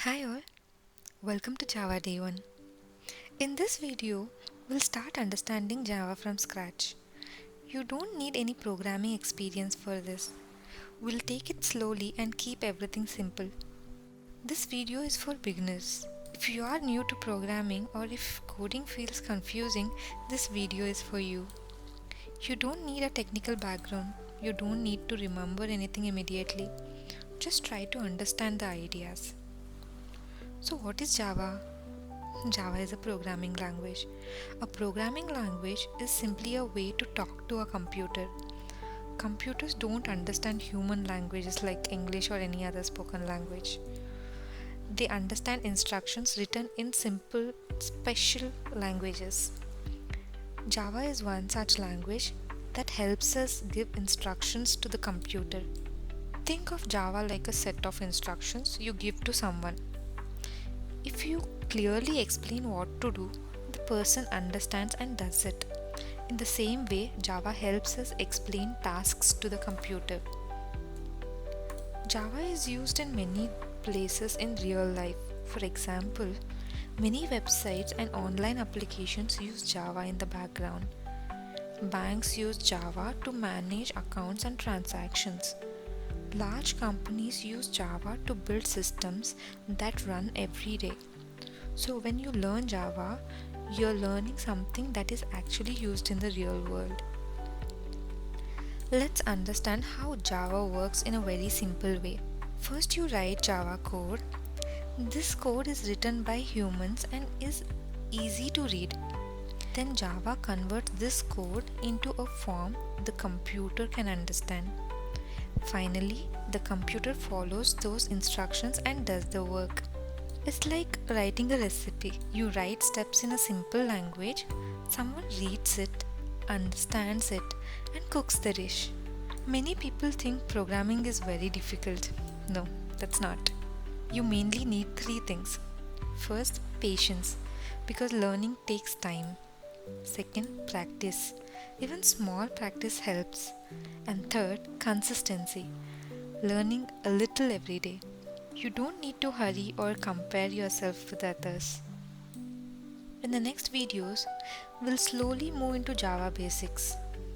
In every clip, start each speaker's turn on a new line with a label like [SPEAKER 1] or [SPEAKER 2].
[SPEAKER 1] Hi all, welcome to Java Day 1. In this video, we'll start understanding Java from scratch. You don't need any programming experience for this. We'll take it slowly and keep everything simple. This video is for beginners. If you are new to programming or if coding feels confusing, this video is for you. You don't need a technical background. You don't need to remember anything immediately. Just try to understand the ideas. So, what is Java? Java is a programming language. A programming language is simply a way to talk to a computer. Computers don't understand human languages like English or any other spoken language. They understand instructions written in simple, special languages. Java is one such language that helps us give instructions to the computer. Think of Java like a set of instructions you give to someone. If you clearly explain what to do, the person understands and does it. In the same way, Java helps us explain tasks to the computer. Java is used in many places in real life. For example, many websites and online applications use Java in the background. Banks use Java to manage accounts and transactions. Large companies use Java to build systems that run every day. So, when you learn Java, you're learning something that is actually used in the real world. Let's understand how Java works in a very simple way. First, you write Java code. This code is written by humans and is easy to read. Then, Java converts this code into a form the computer can understand. Finally, the computer follows those instructions and does the work. It's like writing a recipe. You write steps in a simple language, someone reads it, understands it, and cooks the dish. Many people think programming is very difficult. No, that's not. You mainly need three things. First, patience, because learning takes time. Second, practice. Even small practice helps. And third, consistency. Learning a little every day. You don't need to hurry or compare yourself with others. In the next videos, we'll slowly move into Java basics.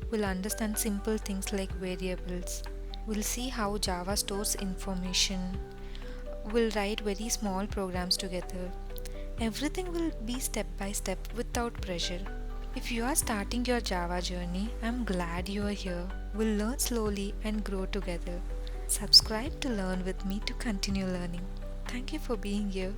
[SPEAKER 1] We'll understand simple things like variables. We'll see how Java stores information. We'll write very small programs together. Everything will be step by step without pressure. If you are starting your Java journey, I'm glad you are here. We'll learn slowly and grow together. Subscribe to learn with me to continue learning. Thank you for being here.